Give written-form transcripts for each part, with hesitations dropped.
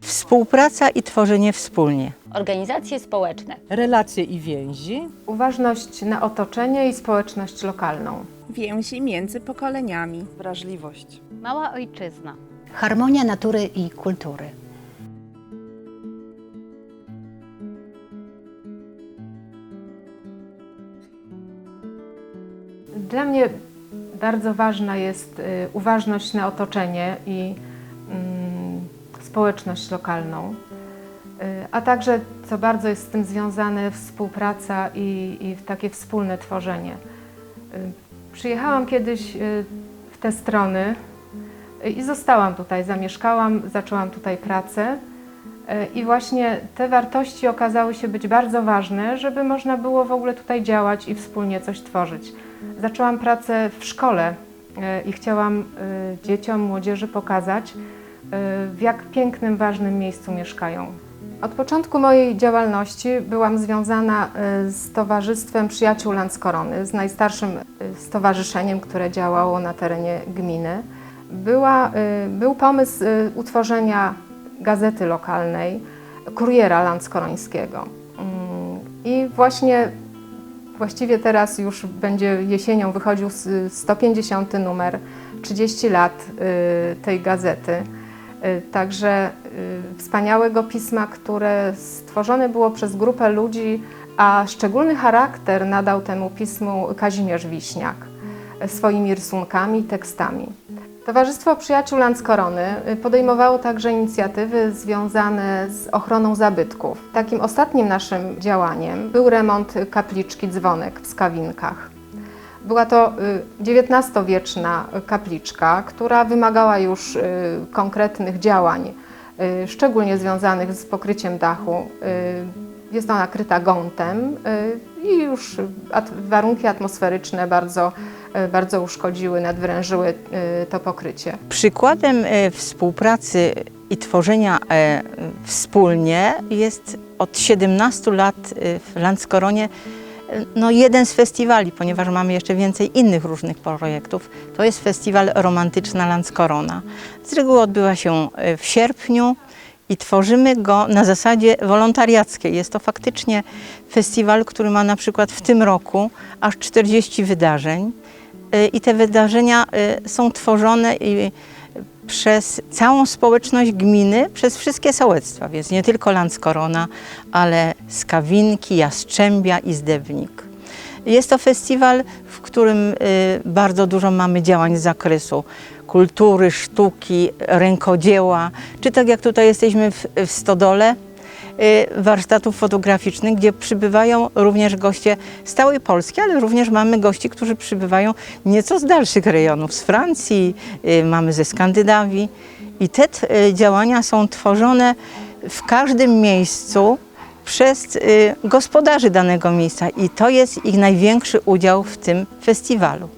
Współpraca i tworzenie wspólnie. Organizacje społeczne. Relacje i więzi. Uważność na otoczenie i społeczność lokalną. Więzi między pokoleniami. Wrażliwość. Mała ojczyzna. Harmonia natury i kultury. Dla mnie bardzo ważna jest uważność na otoczenie i społeczność lokalną, a także, co bardzo jest z tym związane, współpraca i takie wspólne tworzenie. Przyjechałam kiedyś w te strony i zostałam tutaj, zamieszkałam, zaczęłam tutaj pracę i właśnie te wartości okazały się być bardzo ważne, żeby można było w ogóle tutaj działać i wspólnie coś tworzyć. Zaczęłam pracę w szkole i chciałam dzieciom, młodzieży pokazać, w jak pięknym, ważnym miejscu mieszkają. Od początku mojej działalności byłam związana z Towarzystwem Przyjaciół Landskorony, z najstarszym stowarzyszeniem, które działało na terenie gminy. Był pomysł utworzenia gazety lokalnej, Kuriera Landskorońskiego. I właściwie teraz już będzie jesienią wychodził 150. numer, 30 lat tej gazety. Także wspaniałego pisma, które stworzone było przez grupę ludzi, a szczególny charakter nadał temu pismu Kazimierz Wiśniak swoimi rysunkami, tekstami. Towarzystwo Przyjaciół Landskorony podejmowało także inicjatywy związane z ochroną zabytków. Takim ostatnim naszym działaniem był remont kapliczki Dzwonek w Skawinkach. Była to XIX-wieczna kapliczka, która wymagała już konkretnych działań, szczególnie związanych z pokryciem dachu. Jest ona kryta gątem i już warunki atmosferyczne bardzo uszkodziły, nadwyrężyły to pokrycie. Przykładem współpracy i tworzenia wspólnie jest od 17 lat w Landskoronie jeden z festiwali, ponieważ mamy jeszcze więcej innych różnych projektów. To jest festiwal Romantyczna Landskorona. Z reguły odbywa się w sierpniu i tworzymy go na zasadzie wolontariackiej. Jest to faktycznie festiwal, który ma na przykład w tym roku aż 40 wydarzeń i te wydarzenia są tworzone przez całą społeczność gminy, przez wszystkie sołectwa, więc nie tylko Landskorona, ale Skawinki, Jastrzębia i Zdewnik. Jest to festiwal, w którym bardzo dużo mamy działań z zakresu kultury, sztuki, rękodzieła, czy tak jak tutaj jesteśmy w Stodole, warsztatów fotograficznych, gdzie przybywają również goście z całej Polski, ale również mamy gości, którzy przybywają nieco z dalszych rejonów, z Francji, mamy ze Skandynawii. I te działania są tworzone w każdym miejscu przez gospodarzy danego miejsca i to jest ich największy udział w tym festiwalu.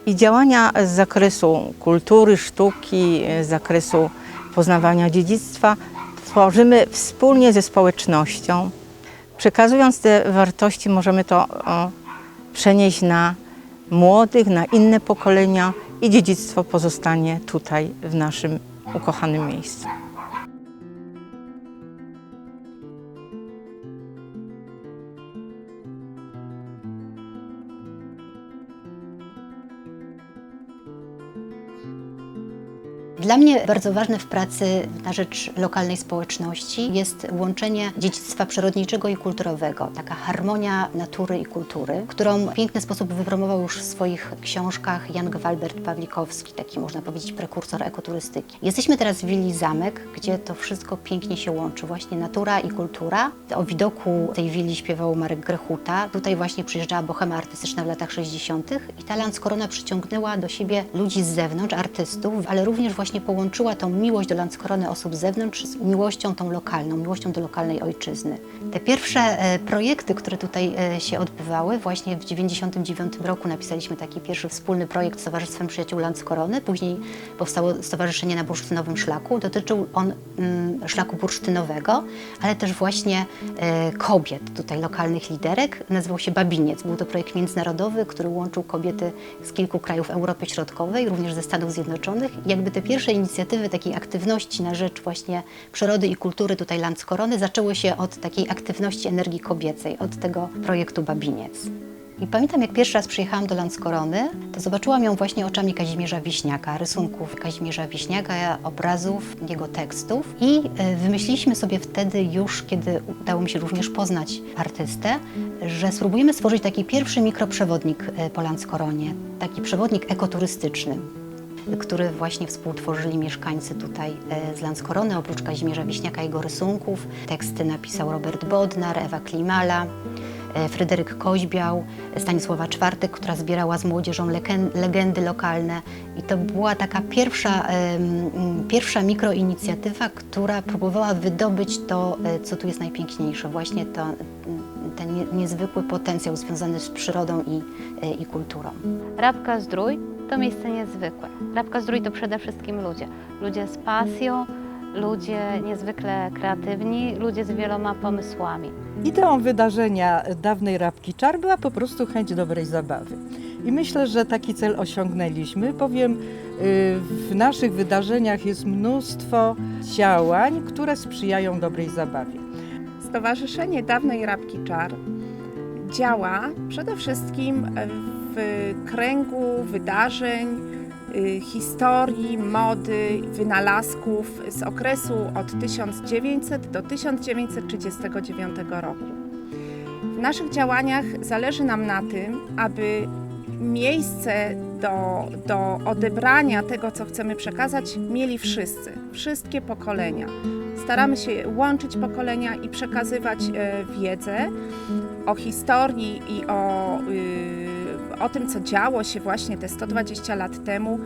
I działania z zakresu kultury, sztuki, z zakresu poznawania dziedzictwa tworzymy wspólnie ze społecznością. Przekazując te wartości, możemy to przenieść na młodych, na inne pokolenia i dziedzictwo pozostanie tutaj w naszym ukochanym miejscu. Dla mnie bardzo ważne w pracy na rzecz lokalnej społeczności jest łączenie dziedzictwa przyrodniczego i kulturowego. Taka harmonia natury i kultury, którą w piękny sposób wypromował już w swoich książkach Jan Gwalbert Pawlikowski, taki można powiedzieć prekursor ekoturystyki. Jesteśmy teraz w willi Zamek, gdzie to wszystko pięknie się łączy, właśnie natura i kultura. O widoku tej willi śpiewał Marek Grechuta. Tutaj właśnie przyjeżdżała bohema artystyczna w latach 60. i ta Landskorona przyciągnęła do siebie ludzi z zewnątrz, artystów, ale również właśnie połączyła tą miłość do Landskorony osób z zewnątrz z miłością tą lokalną, miłością do lokalnej ojczyzny. Te pierwsze projekty, które tutaj się odbywały, właśnie w 1999 roku napisaliśmy taki pierwszy wspólny projekt z Towarzystwem Przyjaciół Landskorony, później powstało Stowarzyszenie na Bursztynowym Szlaku. Dotyczył on szlaku bursztynowego, ale też właśnie kobiet, tutaj lokalnych liderek. Nazywał się Babiniec. Był to projekt międzynarodowy, który łączył kobiety z kilku krajów Europy Środkowej, również ze Stanów Zjednoczonych. Jakby te pierwsze pierwsze inicjatywy takiej aktywności na rzecz właśnie przyrody i kultury tutaj Landskrony zaczęły się od takiej aktywności energii kobiecej, od tego projektu Babiniec. I pamiętam, jak pierwszy raz przyjechałam do Landskrony, to zobaczyłam ją właśnie oczami Kazimierza Wiśniaka, rysunków Kazimierza Wiśniaka, obrazów, jego tekstów. I wymyśliliśmy sobie wtedy już, kiedy udało mi się również poznać artystę, że spróbujemy stworzyć taki pierwszy mikroprzewodnik po Landskronie, taki przewodnik ekoturystyczny, który właśnie współtworzyli mieszkańcy tutaj z Landskrony. Oprócz Kazimierza Wiśniaka i jego rysunków teksty napisał Robert Bodnar, Ewa Klimala, Fryderyk Koźbiał, Stanisława Czwartek, która zbierała z młodzieżą legendy lokalne. I to była taka pierwsza mikroinicjatywa, która próbowała wydobyć to, co tu jest najpiękniejsze, właśnie ten niezwykły potencjał związany z przyrodą i kulturą. Rabka Zdrój to miejsce niezwykłe. Rabka Zdrój to przede wszystkim ludzie. Ludzie z pasją, ludzie niezwykle kreatywni, ludzie z wieloma pomysłami. Ideą wydarzenia dawnej Rabki Czar była po prostu chęć dobrej zabawy. I myślę, że taki cel osiągnęliśmy, bowiem w naszych wydarzeniach jest mnóstwo działań, które sprzyjają dobrej zabawie. Stowarzyszenie Dawnej Rabki Czar działa przede wszystkim w kręgu wydarzeń, historii, mody, wynalazków z okresu od 1900 do 1939 roku. W naszych działaniach zależy nam na tym, aby miejsce do odebrania tego, co chcemy przekazać, mieli wszyscy, wszystkie pokolenia. Staramy się łączyć pokolenia i przekazywać wiedzę o historii i o tym, co działo się właśnie te 120 lat temu,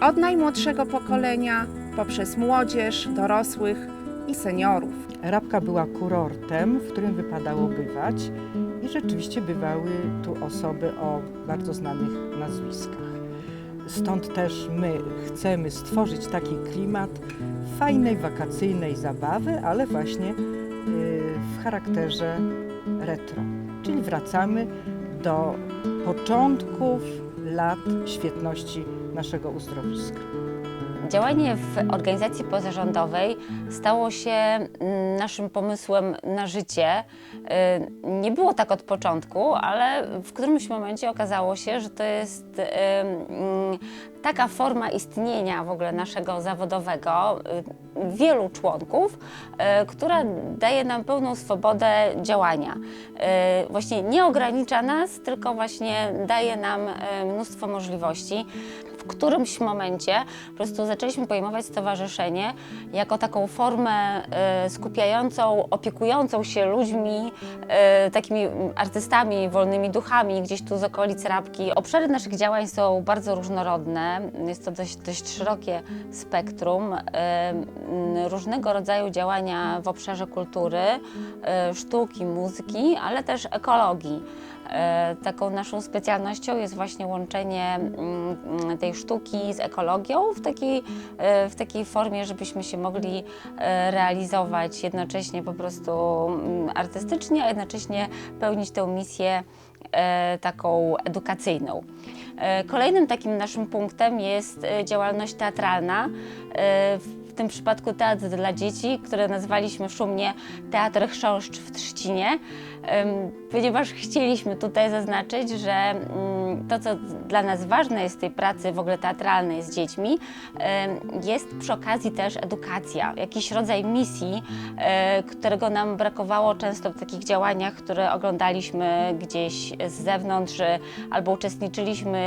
od najmłodszego pokolenia, poprzez młodzież, dorosłych i seniorów. Rabka była kurortem, w którym wypadało bywać i rzeczywiście bywały tu osoby o bardzo znanych nazwiskach. Stąd też my chcemy stworzyć taki klimat fajnej, wakacyjnej zabawy, ale właśnie w charakterze retro. Czyli wracamy do początków lat świetności naszego uzdrowiska. Działanie w organizacji pozarządowej stało się naszym pomysłem na życie. Nie było tak od początku, ale w którymś momencie okazało się, że to jest taka forma istnienia w ogóle naszego zawodowego, wielu członków, która daje nam pełną swobodę działania. Właśnie nie ogranicza nas, tylko właśnie daje nam mnóstwo możliwości. W którymś momencie po prostu zaczęliśmy pojmować stowarzyszenie jako taką formę skupiającą, opiekującą się ludźmi, takimi artystami, wolnymi duchami gdzieś tu z okolic Rabki. Obszary naszych działań są bardzo różnorodne, jest to dość szerokie spektrum różnego rodzaju działania w obszarze kultury, sztuki, muzyki, ale też ekologii. Taką naszą specjalnością jest właśnie łączenie tej sztuki z ekologią w takiej formie, żebyśmy się mogli realizować jednocześnie po prostu artystycznie, a jednocześnie pełnić tę misję taką edukacyjną. Kolejnym takim naszym punktem jest działalność teatralna. W tym przypadku teatr dla dzieci, który nazwaliśmy szumnie Teatr Chrząszcz w Trzcinie, ponieważ chcieliśmy tutaj zaznaczyć, że to, co dla nas ważne jest w tej pracy w ogóle teatralnej z dziećmi, jest przy okazji też edukacja, jakiś rodzaj misji, którego nam brakowało często w takich działaniach, które oglądaliśmy gdzieś z zewnątrz albo uczestniczyliśmy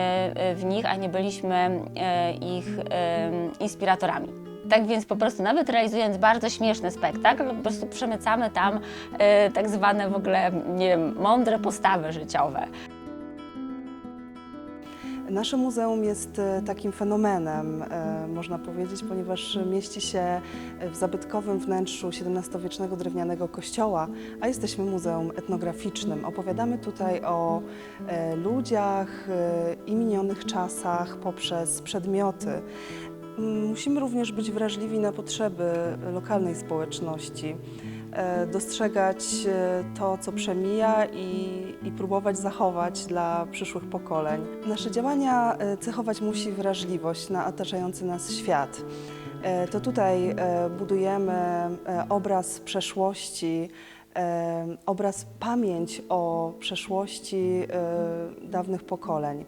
w nich, a nie byliśmy ich inspiratorami. Tak więc po prostu nawet realizując bardzo śmieszny spektakl, po prostu przemycamy tam tak zwane w ogóle, nie wiem, mądre postawy życiowe. Nasze muzeum jest takim fenomenem, można powiedzieć, ponieważ mieści się w zabytkowym wnętrzu XVII-wiecznego drewnianego kościoła, a jesteśmy muzeum etnograficznym. Opowiadamy tutaj o ludziach i minionych czasach poprzez przedmioty. Musimy również być wrażliwi na potrzeby lokalnej społeczności. dostrzegać to, co przemija i próbować zachować dla przyszłych pokoleń. Nasze działania cechować musi wrażliwość na otaczający nas świat. To tutaj budujemy obraz przeszłości, pamięć o przeszłości dawnych pokoleń.